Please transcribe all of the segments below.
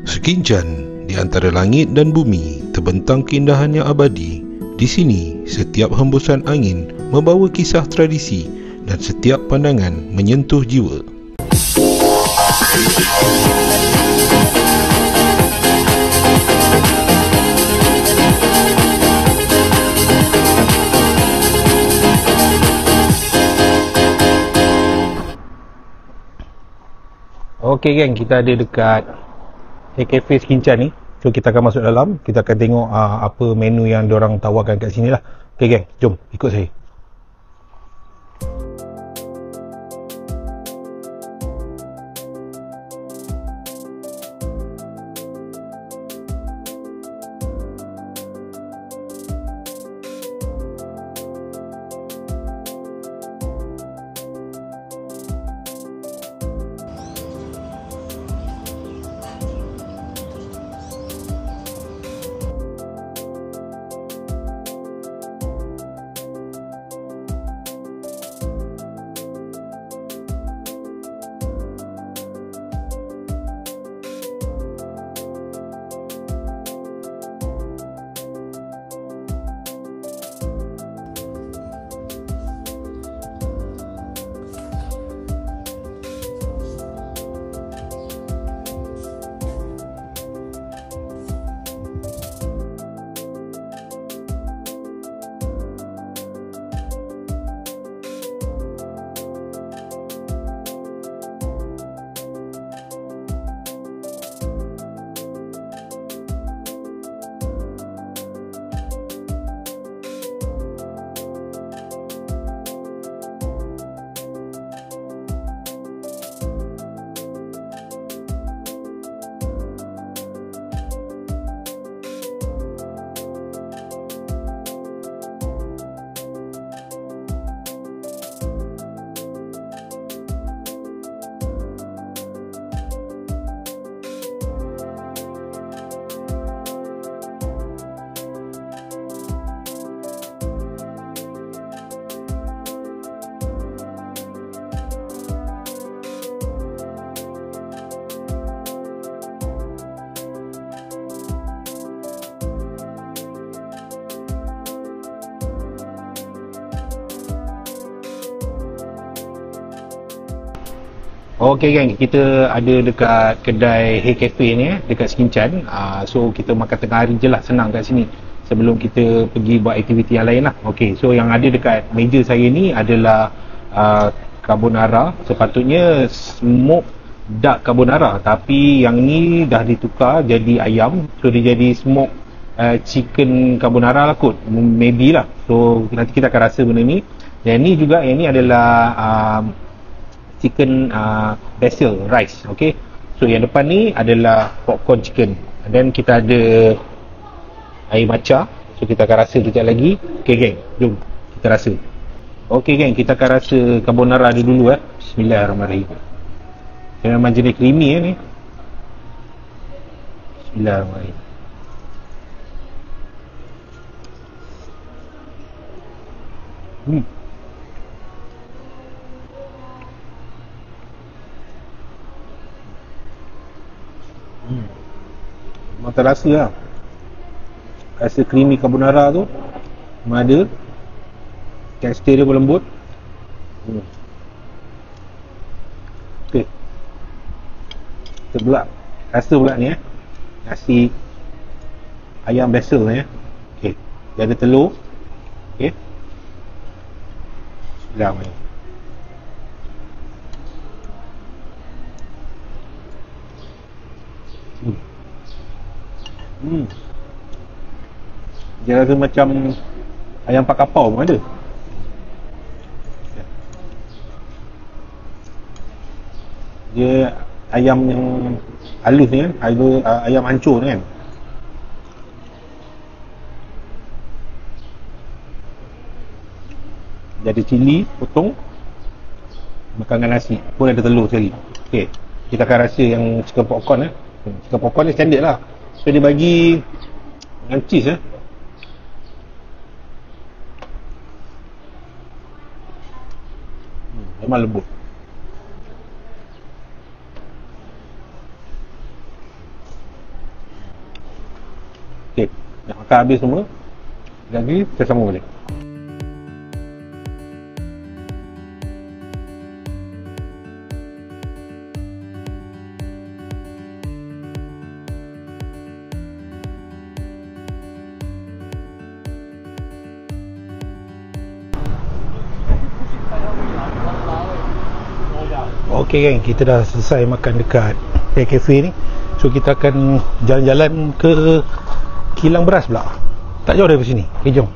Sekinchan di antara langit dan bumi terbentang keindahan yang abadi. Di sini, setiap hembusan angin membawa kisah tradisi dan setiap pandangan menyentuh jiwa. Okey geng, kita ada dekat Cafe Sekinchan ni. So kita akan masuk dalam, kita akan tengok apa menu yang diorang tawarkan kat sini lah. Okey geng, jom ikut saya. Okey geng, kita ada dekat kedai Hey Cafe ni dekat Sekinchan. So kita makan tengah hari je lah, senang kat sini sebelum kita pergi buat aktiviti yang lain lah. Okey, so yang ada dekat meja saya ni adalah carbonara. Sepatutnya smoke duck carbonara, tapi yang ni dah ditukar jadi ayam. So dia jadi smoke chicken carbonara lah kot, maybe lah. So nanti kita akan rasa benda ni. Yang ni juga, yang ni adalah chicken basil rice. Okay, so yang depan ni adalah popcorn chicken, dan kita ada air matcha. So kita akan rasa kejap lagi. Okay geng, jom kita rasa. Okay geng, kita akan rasa carbonara dia dulu. Bismillahirrahmanirrahim. Dia memang jenis creamy ni. Bismillahirrahmanirrahim. Memang terasa lah, rasa creamy carbonara tu. Memang ada, tekstur dia pun lembut. Ok, kita pula rasa pula ni nasi ayam basil ni. Ok, dia ada telur. Ok, Bismillahirrahmanirrahim. Dia rasa macam ayam pak kapau pun ada. Dia ayam yang halus ni kan, ayam hancur ni kan. Dia ada cili potong, makan dengan nasi pun ada telur sekali. Ok, kita akan rasa yang chicken popcorn. Chicken popcorn ni standard lah. So dia bagi dengan cheese memang lembut. Okey, dah makan habis semua, jadi kita sambung balik. Okey geng, kita dah selesai makan dekat cafe ni. So kita akan jalan-jalan ke kilang beras pula. Tak jauh dari sini. Okay, jom.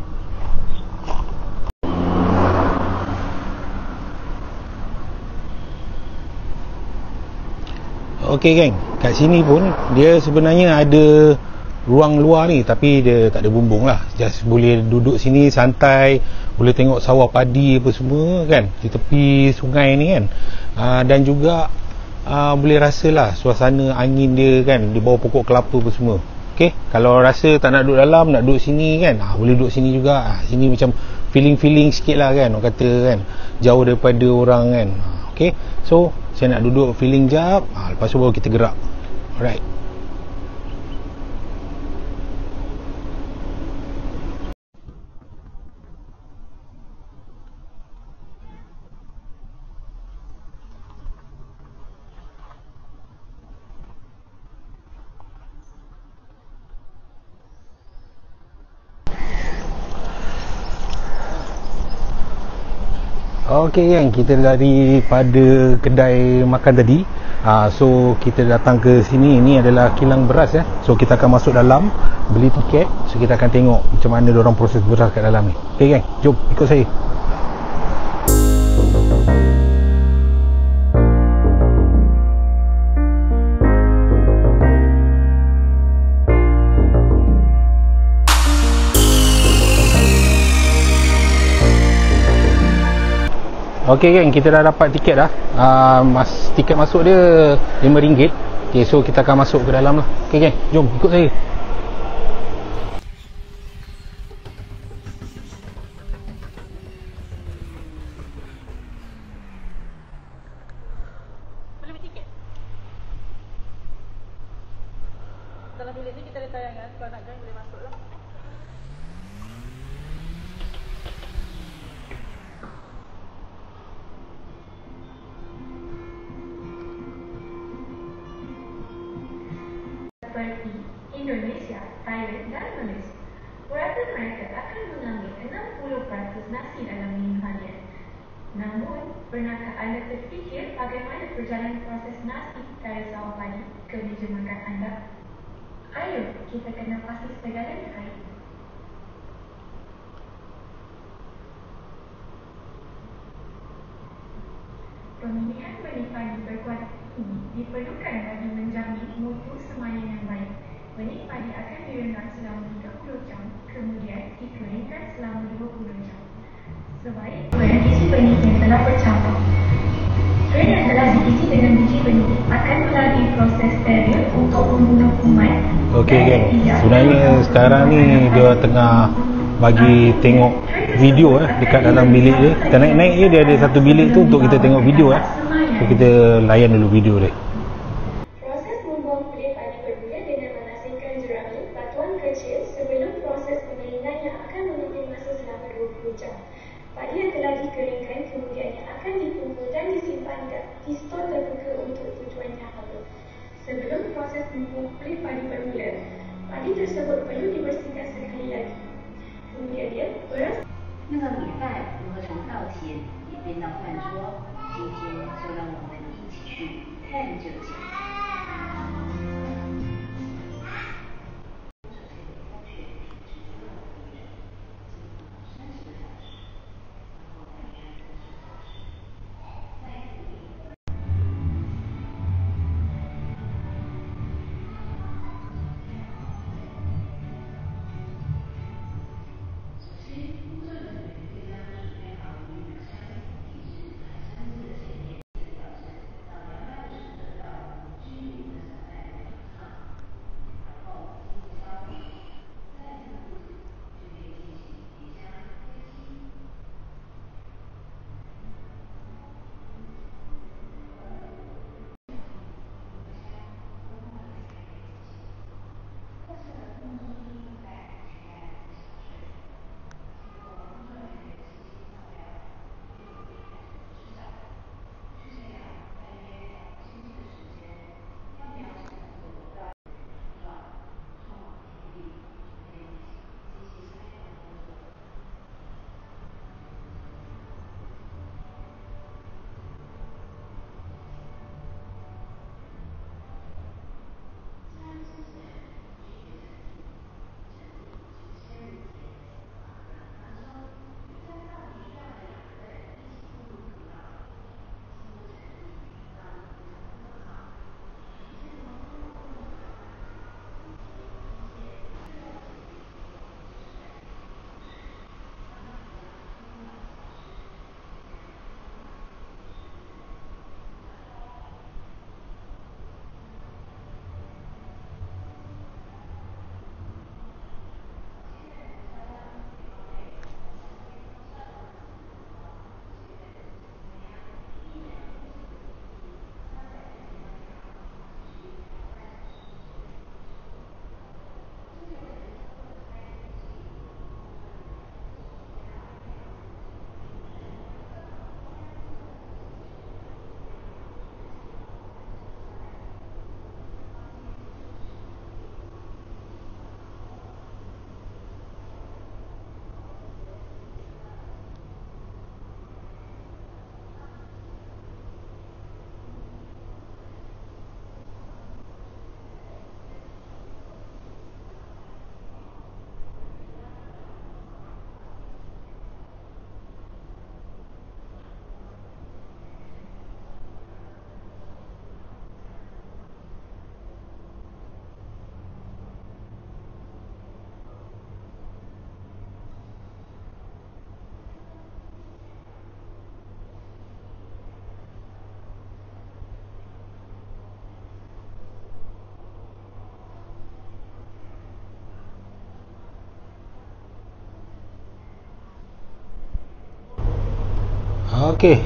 Okey geng, kat sini pun dia sebenarnya ada ruang luar ni, tapi dia tak ada bumbung lah. Just boleh duduk sini santai, boleh tengok sawah padi apa semua kan, di tepi sungai ni kan. Dan juga boleh rasalah suasana angin dia kan, di bawah pokok kelapa apa semua. Okey, kalau rasa tak nak duduk dalam, nak duduk sini kan, boleh duduk sini juga. Sini macam feeling sikit lah kan, orang kata kan, jauh daripada orang kan. Okey, so saya nak duduk feeling jap, lepas tu baru kita gerak. Alright. Okey kan, kita daripada kedai makan tadi, so kita datang ke sini. Ini adalah kilang beras ya. So kita akan masuk dalam, beli tiket. So kita akan tengok macam mana diorang proses beras kat dalam ni. Okey kan, jom ikut saya. Okey geng, kita dah dapat tiket dah. Tiket masuk dia RM5. Okey, so kita akan masuk ke dalam lah. Okey geng, jom ikut saya. Boleh beli tiket? Dalam bilik ni kita ada tayangan, kalau nak join boleh masuk lah. Seperti Indonesia, Thailand dan Malaysia, rata mereka akan mengambil 60% nasi dalam menu harian. Namun, pernahkah anda terfikir bagaimana perjalanan proses nasi dari sawah padi ke meja makan anda? Ayo, kita kena pasti segalanya hari ini. Pemilihan benih padi berkualitas tinggi diperlukan bagi menjamin mutu semayan yang baik. Benih padi akan direndam selama 30 jam, kemudian dikeringkan selama 20 jam. Sebaiknya isi benih yang telah bercampur. Tray yang telah diisi dengan biji benih akan melalui proses steril untuk membunuh kuman. Okey geng, sebenarnya sekarang ni dia tengah bagi tengok video dekat dalam bilik dia. Kita naik-naik je, dia ada satu bilik tu untuk kita tengok video So kita layan dulu video dia. Proses membuang kulit padi bermula dengan menasingkan jerami batuan kecil sebelum proses pengeringan yang akan mengambil masa selama 20 jam. Padi yang telah dikeringkan kemudiannya akan dikumpul dan disimpan di stor terbuka untuk tujuan yang sama. Sebelum proses membuang kulit padi bermula, padi tersebut perlu dibersihkan sekali lagi. Kemudian dia beras. 那个米饭如何从稻田演变到饭桌？今天就让我们一起去探究一下。Okey,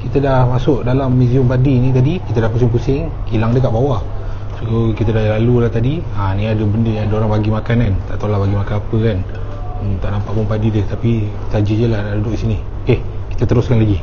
kita dah masuk dalam museum Badi ni tadi. Kita dah pusing-pusing, kilang dekat bawah. So kita dah lalu lah tadi. Ni ada benda yang diorang bagi makan kan. Tak tahulah bagi makan apa kan. Tak nampak pun padi dia, tapi saja je lah nak duduk sini. Okey, kita teruskan lagi.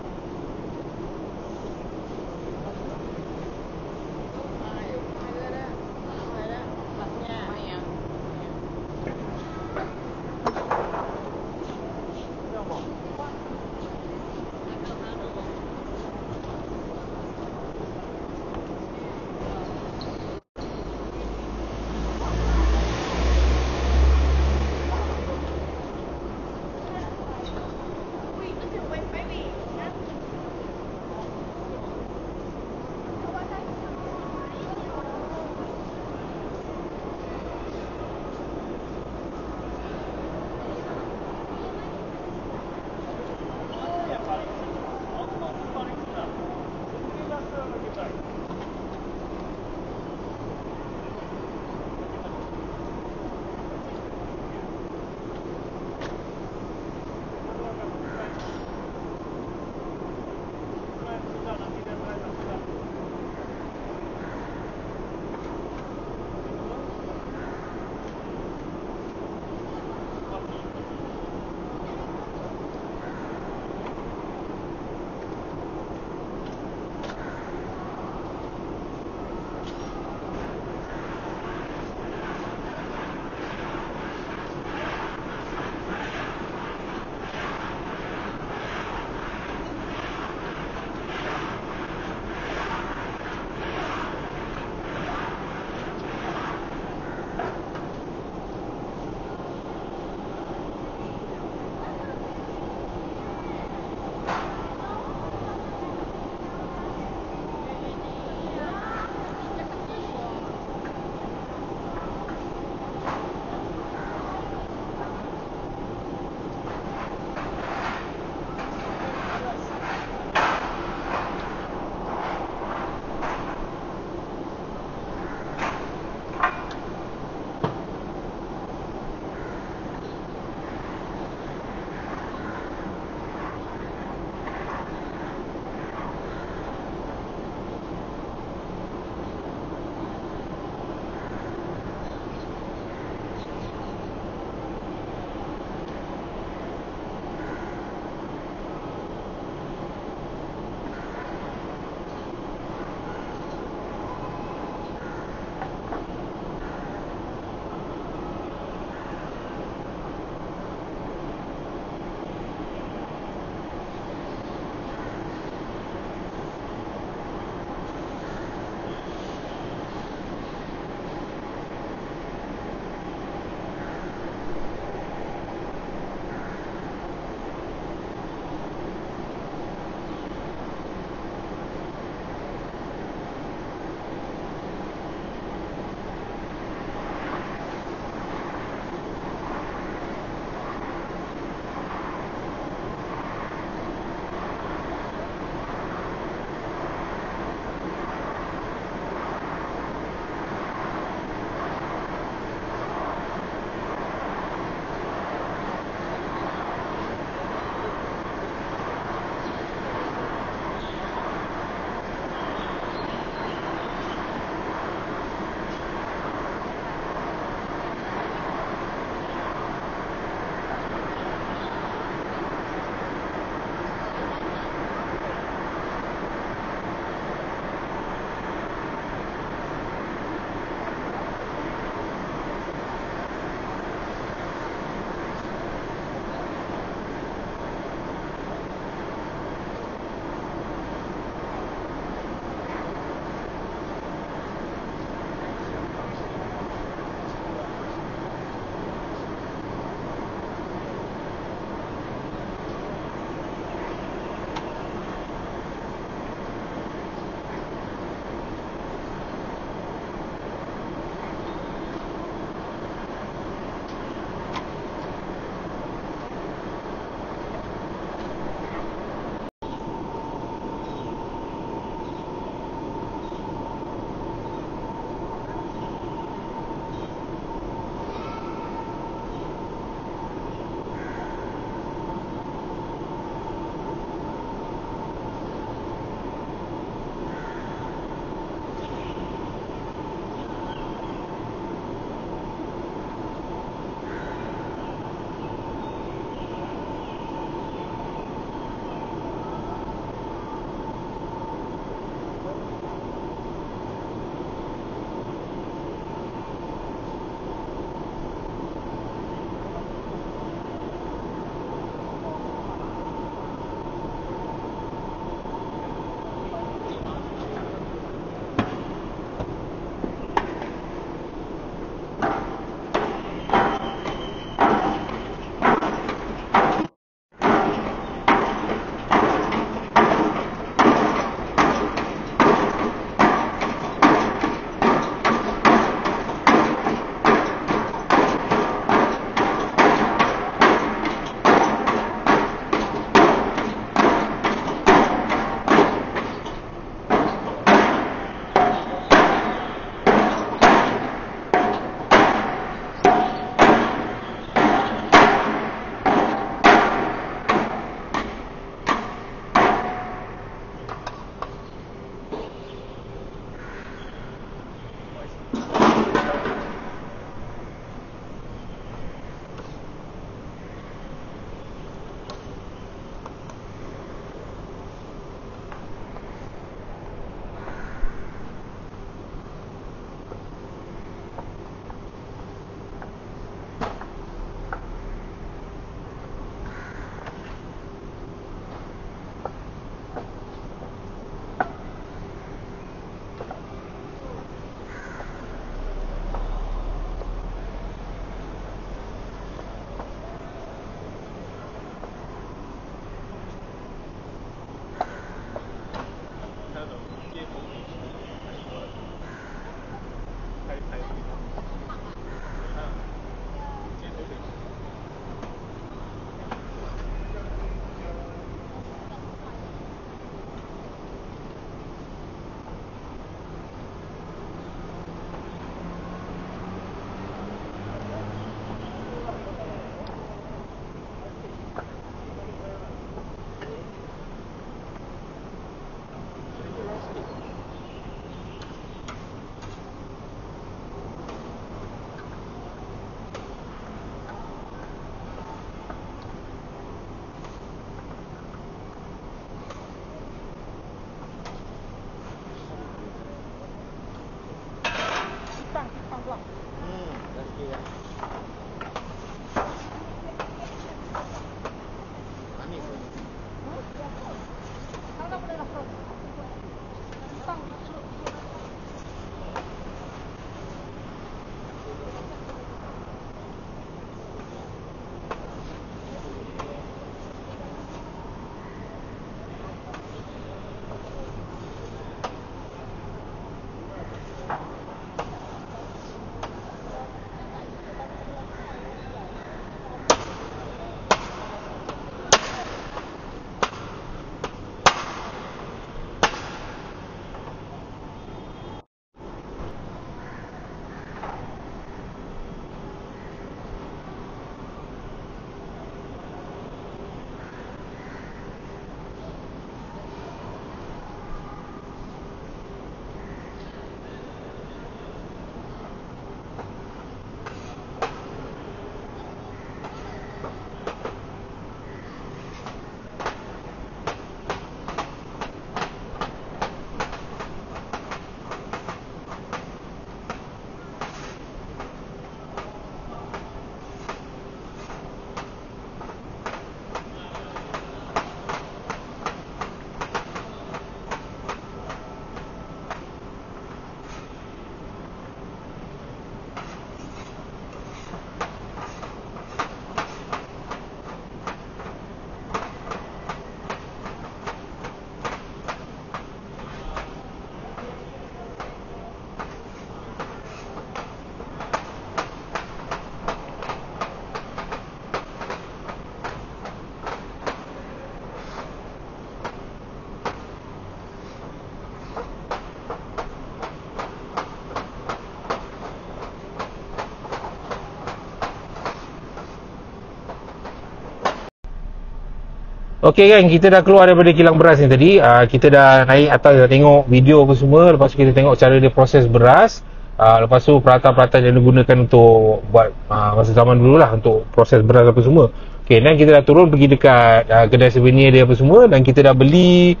Okey kan, kita dah keluar daripada kilang beras ni tadi. Kita dah naik atas, dah tengok video apa semua. Lepas tu kita tengok cara dia proses beras. Lepas tu peralatan-peralatan yang digunakan untuk buat masa zaman dulu lah, untuk proses beras apa semua. Okey, dan kita dah turun pergi dekat kedai souvenir dia apa semua. Dan kita dah beli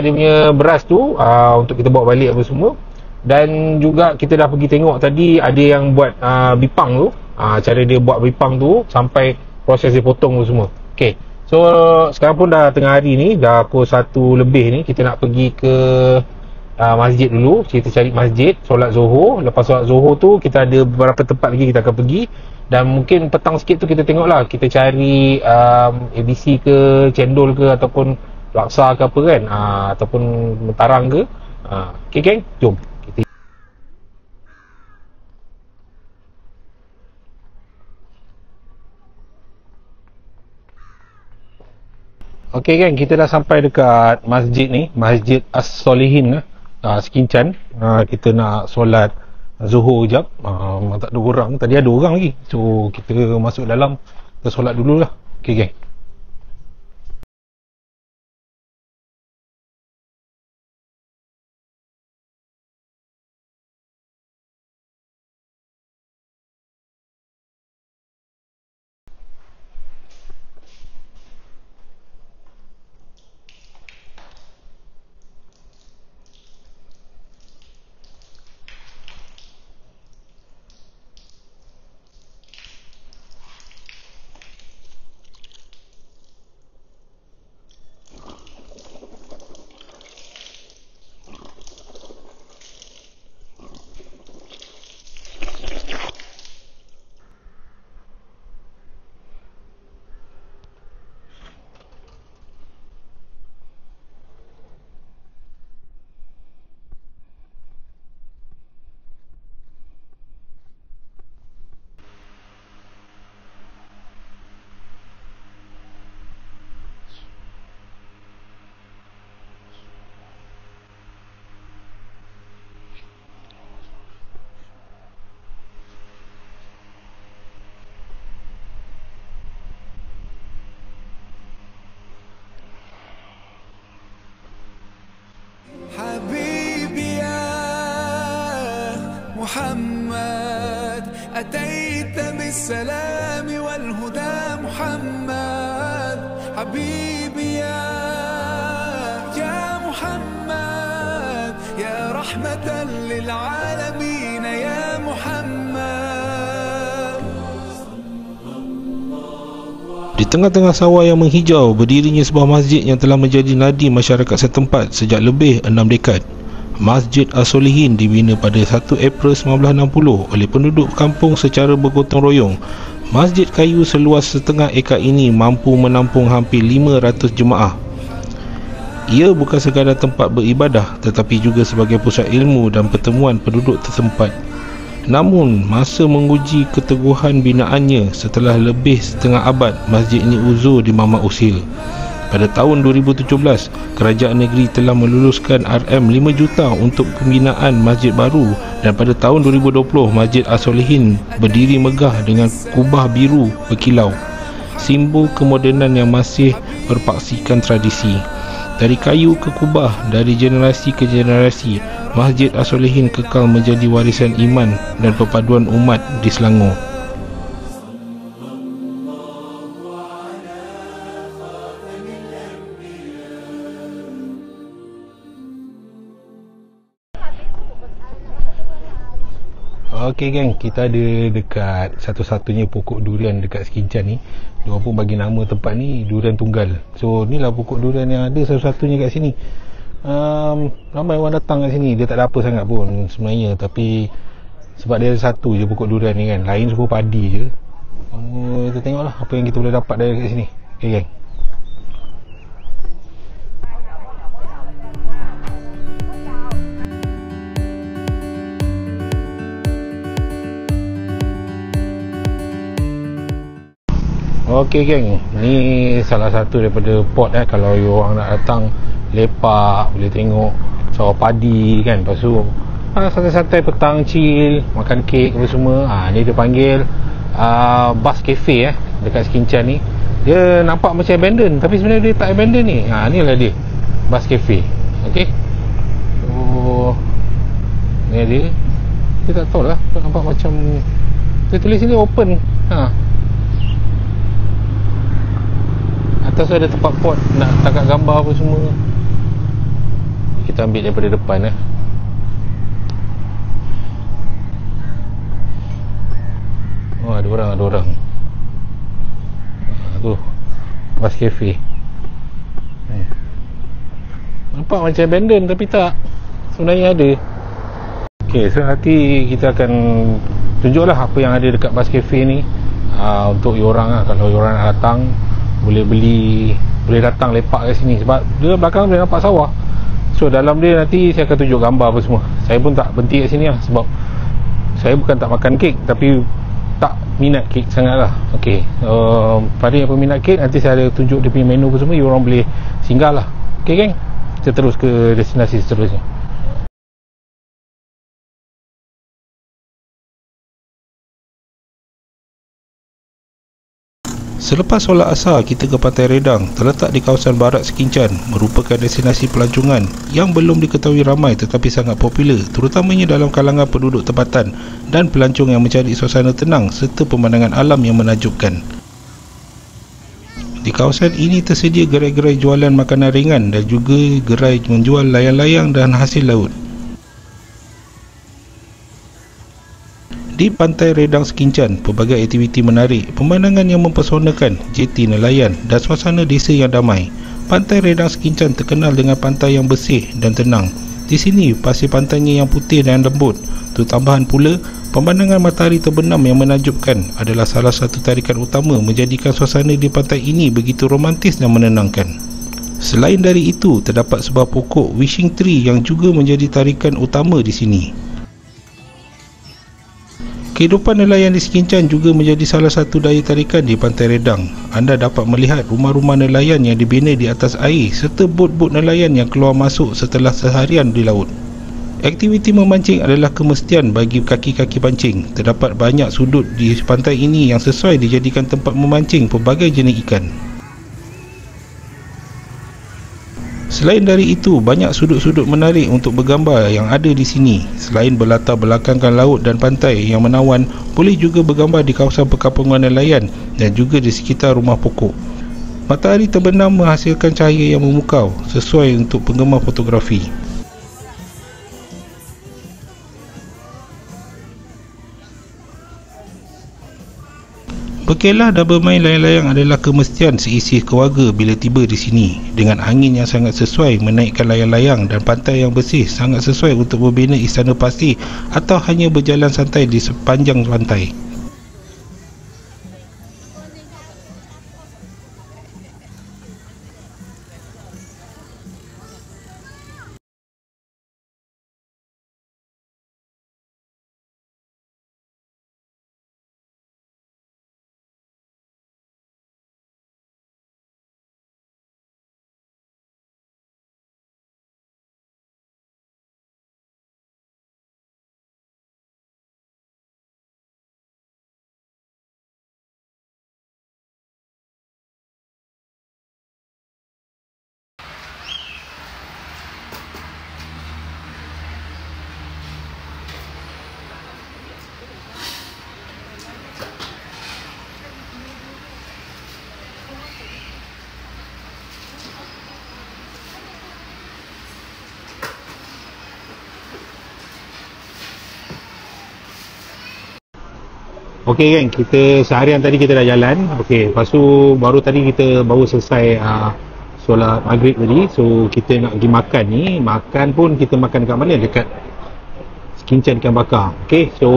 dia punya beras tu untuk kita bawa balik apa semua. Dan juga kita dah pergi tengok tadi ada yang buat bipang tu. Cara dia buat bipang tu sampai proses dia potong tu semua. Okey. So sekarang pun dah tengah hari ni, dah pukul 1 lebih ni. Kita nak pergi ke masjid dulu. Kita cari masjid, solat Zuhur. Lepas solat Zuhur tu kita ada beberapa tempat lagi kita akan pergi. Dan mungkin petang sikit tu kita tengok lah, kita cari ABC ke, cendol ke, ataupun laksa ke apa kan, ataupun mentarang ke. Okay geng, jom. Okey kan, kita dah sampai dekat masjid ni, Masjid As-Solihin Sekincan. Kita nak solat Zuhur jap. Tak ada orang, tadi ada orang lagi. So kita masuk dalam, kita solat dululah. Okey geng. محمد أتيت بالسلام والهدى محمد حبيبي يا محمد يا رحمة للعالمين يا محمد. Di tengah-tengah sawah yang menghijau berdirinya sebuah masjid yang telah menjadi nadi masyarakat setempat sejak lebih 6 dekad. Masjid As-Solihin dibina pada 1 April 1960 oleh penduduk kampung secara bergotong royong. Masjid kayu seluas setengah ekar ini mampu menampung hampir 500 jemaah. Ia bukan sekadar tempat beribadah tetapi juga sebagai pusat ilmu dan pertemuan penduduk setempat. Namun, masa menguji keteguhan binaannya setelah lebih setengah abad, masjid ini uzur di mamak usil. Pada tahun 2017, kerajaan negeri telah meluluskan RM5 juta untuk pembinaan masjid baru, dan pada tahun 2020, Masjid As-Solihin berdiri megah dengan kubah biru berkilau, simbol kemodenan yang masih berpaksikan tradisi. Dari kayu ke kubah, dari generasi ke generasi, Masjid As-Solihin kekal menjadi warisan iman dan perpaduan umat di Selangor. Okey geng, kita ada dekat satu-satunya pokok durian dekat Sekincan ni. Diorang pun bagi nama tempat ni Durian Tunggal. So ni lah pokok durian yang ada satu-satunya kat sini. Ramai orang datang kat sini. Dia tak ada apa sangat pun sebenarnya, tapi sebab dia ada satu je pokok durian ni kan, lain semua padi je. Kita tengoklah apa yang kita boleh dapat dari kat sini. Okey geng. Okey geng, ni salah satu daripada pot kalau you orang nak datang lepak, boleh tengok sawah padi kan. Lepas tu santai-santai petang chill, makan kek apa semua. Ni dia panggil Bus Cafe dekat Sekincan ni. Dia nampak macam abandon, tapi sebenarnya dia tak abandon ni. Ni lah dia, Bus Cafe. Okay. So ni dia. Dia tak tahu lah, nampak macam dia tulis sini open. Atas ada tempat pot nak tangkap gambar apa semua. Kita ambil daripada depan ada orang. Tu Bus Cafe. Nampak macam abandon tapi tak, sebenarnya ada. Okay, so nanti kita akan tunjuklah apa yang ada dekat Bus Cafe ni, untuk orang kalau orang nak datang boleh beli, boleh datang lepak kat sini. Sebab dia belakang boleh nampak sawah. So dalam dia nanti saya akan tunjuk gambar apa semua. Saya pun tak berhenti kat sini lah, sebab saya bukan tak makan kek, tapi tak minat kek sangat lah. Okay, pada yang peminat kek, nanti saya ada tunjuk dia punya menu apa semua, you orang boleh singgah lah. Okay geng, kita terus ke destinasi seterusnya. Selepas solat asar, kita ke Pantai Redang, terletak di kawasan barat Sekincan, merupakan destinasi pelancongan yang belum diketahui ramai tetapi sangat popular, terutamanya dalam kalangan penduduk tempatan dan pelancong yang mencari suasana tenang serta pemandangan alam yang menakjubkan. Di kawasan ini tersedia gerai-gerai jualan makanan ringan dan juga gerai menjual layang-layang dan hasil laut. Di Pantai Redang Sekincan, pelbagai aktiviti menarik, pemandangan yang mempesonakan, jeti nelayan dan suasana desa yang damai. Pantai Redang Sekincan terkenal dengan pantai yang bersih dan tenang. Di sini, pasir pantainya yang putih dan lembut. Tambahan pula, pemandangan matahari terbenam yang menakjubkan adalah salah satu tarikan utama menjadikan suasana di pantai ini begitu romantis dan menenangkan. Selain dari itu, terdapat sebuah pokok wishing tree yang juga menjadi tarikan utama di sini. Kehidupan nelayan di Sekincan juga menjadi salah satu daya tarikan di Pantai Redang. Anda dapat melihat rumah-rumah nelayan yang dibina di atas air serta bot-bot nelayan yang keluar masuk setelah seharian di laut. Aktiviti memancing adalah kemestian bagi kaki-kaki pancing. Terdapat banyak sudut di pantai ini yang sesuai dijadikan tempat memancing pelbagai jenis ikan. Selain dari itu, banyak sudut-sudut menarik untuk bergambar yang ada di sini. Selain berlatar belakangkan laut dan pantai yang menawan, boleh juga bergambar di kawasan perkampungan nelayan dan juga di sekitar rumah pokok. Matahari terbenam menghasilkan cahaya yang memukau, sesuai untuk penggemar fotografi. Berkelah dan bermain layang-layang adalah kemestian seisi keluarga bila tiba di sini. Dengan angin yang sangat sesuai menaikkan layang-layang dan pantai yang bersih sangat sesuai untuk membina istana pasir atau hanya berjalan santai di sepanjang pantai. Okey kan, kita seharian tadi kita dah jalan. Okey, lepas tu baru selesai solat maghrib tadi. So kita nak pergi makan ni. Makan pun kita makan dekat mana? Dekat Sekincan Ikan Bakar. Okey, so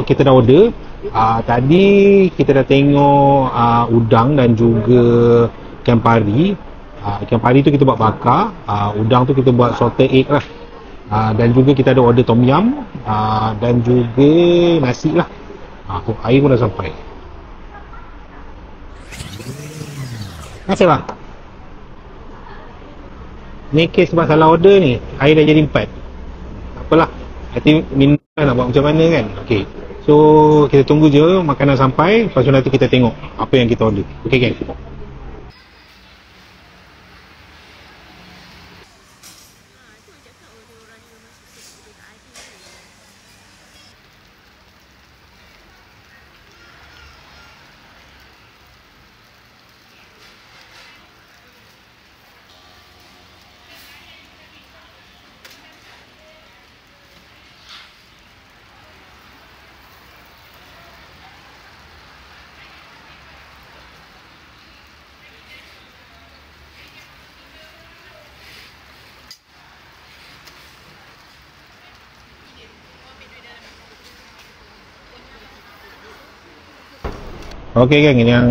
kita dah order. Tadi kita dah tengok udang dan juga ikan pari. Ikan pari tu kita buat bakar, udang tu kita buat salted egg lah. Dan juga kita ada order tom yum, dan juga nasi lah. Air pun dah sampai. Terima kasih bang. Ni kes sebab salah order ni, air dah jadi 4. Apalah, nanti minum nak buat macam mana kan. Okey, So kita tunggu je makanan sampai, lepas tu nanti kita tengok apa yang kita order. Okay geng? Okey geng, yang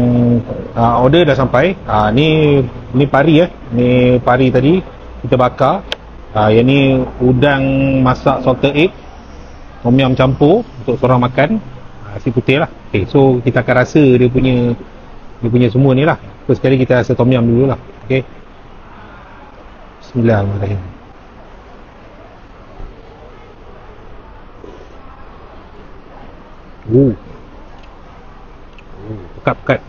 order dah sampai. Ni pari ni pari tadi kita bakar. Yang ni udang masak salted egg, tom yum campur untuk seorang makan. Nasi putih lah. Okey, so kita akan rasa dia punya semua ni lah. First sekali kita rasa tom yum dulu lah. Okey. Bismillahirrahmanirrahim. Pekat.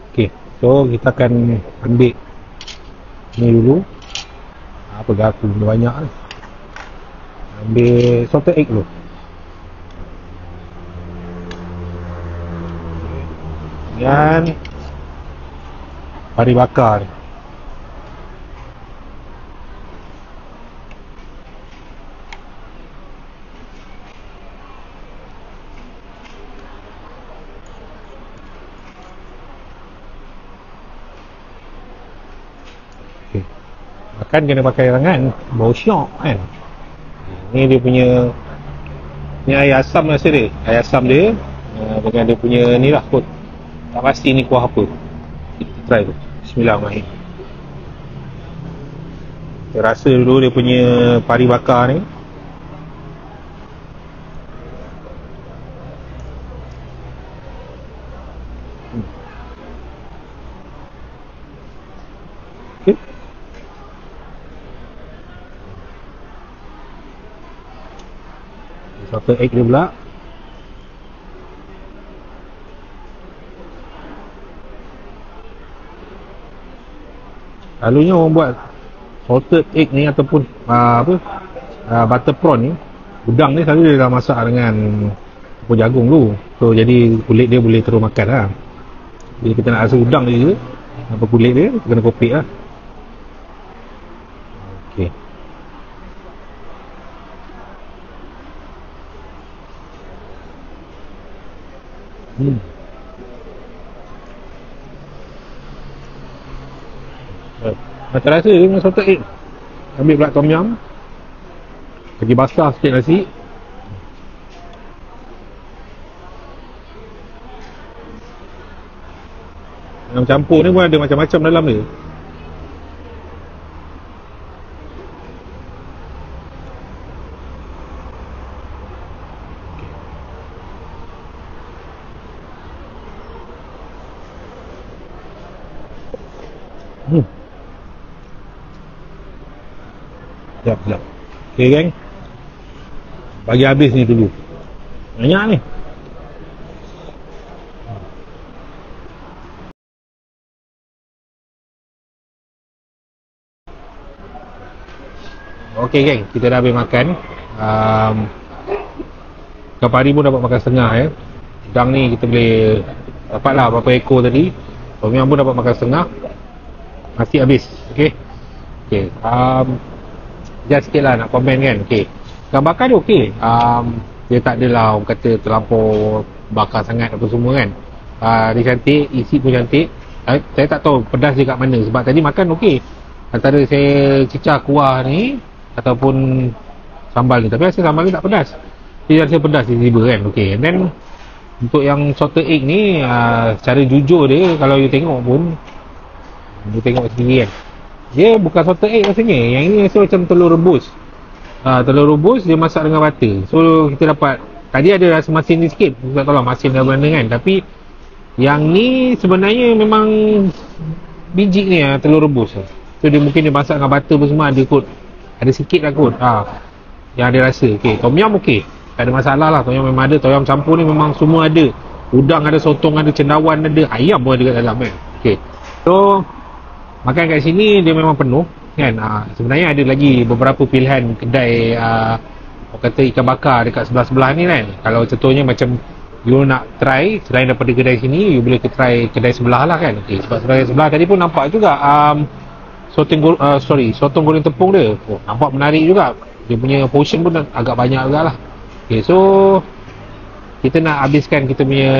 Okey, so kita akan ambil ni dulu. Apa gak aku banyak ni. Ambil salted egg dulu. Dan pari bakar ni. Makan kena pakai tangan, bau syok kan. Ni dia punya, ni air asam rasa dia. Air asam dia dengan dia punya ni lah kot. Tak pasti ni kuah apa. Kita try tu. Bismillahirrahmanirrahim. Kita rasa dulu dia punya pari bakar ni. Okay. Salted egg dia pula. Selalunya orang buat salted egg ni ataupun butter prawn ni, udang ni selalu dia dah masak dengan tepung jagung dulu. So jadi kulit dia boleh terus makan lah. Jadi kita nak rasa udang dia juga, apa kulit dia kena kopek lah. Okay. Macam rasa dia dengan salted egg. Ambil pula tom yum, bagi basah sikit nasi. Yang campur ni pun ada macam-macam dalam dia. Sekejap. Okay geng, bagi habis ni dulu. Banyak ni. Okay geng, kita dah habis makan. Ikan pari pun dapat makan setengah ya. Udang ni kita boleh dapatlah berapa ekor tadi. Tom yum pun dapat makan setengah. Nasi habis. Okay. Just sikit lah nak komen kan. Okay, ikan bakar dia okay. Dia tak adalah orang kata terlampau bakar sangat apa semua kan. Dia cantik, isi pun cantik. Saya tak tahu pedas dia kat mana. Sebab tadi makan okay, antara saya cecah kuah ni ataupun sambal ni. Tapi rasa sambal ni tak pedas. Dia rasa pedas tiba-tiba kan. Okay, and then untuk yang salted egg ni, secara jujur dia, kalau you tengok pun, you tengok sendiri kan, dia bukan salted egg rasanya. Yang ini rasa macam telur rebus. Telur rebus dia masak dengan butter. So kita dapat, tadi ada rasa masin ni sikit. Tak tahu lah masin dah mana kan. Tapi yang ni sebenarnya memang biji ni telur rebus. So So dia mungkin dia masak dengan butter pun semua ada kot, ada sikit lah kot yang dia rasa. Okay, tom yum okay, tak ada masalah lah. Tom yum memang ada, tom yum campur ni memang semua ada. Udang ada, sotong ada, cendawan ada, ayam pun ada kat dalam kan. Okay, so makan kat sini dia memang penuh kan. Sebenarnya ada lagi beberapa pilihan kedai orang kata ikan bakar dekat sebelah-sebelah ni kan. Kalau contohnya macam you nak try selain daripada kedai sini, you boleh try kedai sebelah lah kan. Okay, sebab sebelah tadi pun nampak juga sotong goreng tepung dia. Nampak menarik juga. Dia punya portion pun agak banyak juga lah. Okay, so kita nak habiskan kita punya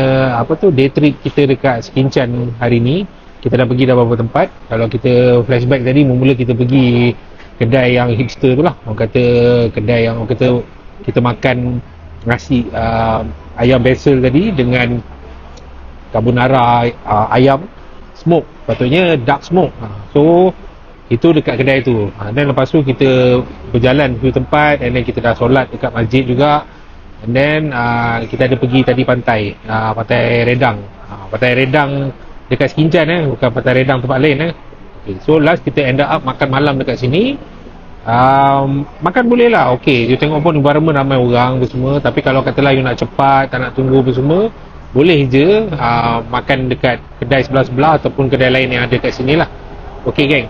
day trip kita dekat Sekinchan hari ni. Kita dah pergi dah beberapa tempat. Kalau kita flashback tadi, mula kita pergi kedai yang hipster tu lah. Orang kata kedai yang orang kata kita makan nasi ayam basil tadi dengan carbonara ayam smoke, patutnya dark smoke. So itu dekat kedai tu. Dan lepas tu kita berjalan ke tempat, and then kita dah solat dekat masjid juga. And then kita ada pergi tadi pantai Redang. Pantai Redang dekat Sekinchan bukan Pantai Redang tempat lain okay. So last kita end up makan malam dekat sini. Makan boleh lah, okay. You tengok pun environment ramai orang semua. Tapi kalau katalah you nak cepat, tak nak tunggu semua, boleh je makan dekat kedai sebelah-sebelah ataupun kedai lain yang ada kat sini lah. Okay geng,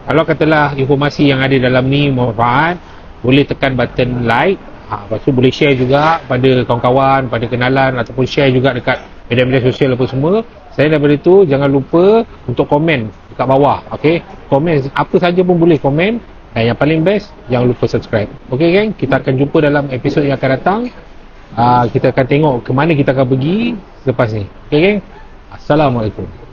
kalau katalah informasi yang ada dalam ni manfaat, boleh tekan button like. Lepas tu boleh share juga pada kawan-kawan, pada kenalan, ataupun share juga dekat media-media sosial apa semua. Selain daripada itu, jangan lupa untuk komen dekat bawah. Okay, komen apa saja pun boleh komen. Dan yang paling best, jangan lupa subscribe. Okay geng, kita akan jumpa dalam episod yang akan datang. Kita akan tengok ke mana kita akan pergi selepas ni. Okay geng, Assalamualaikum.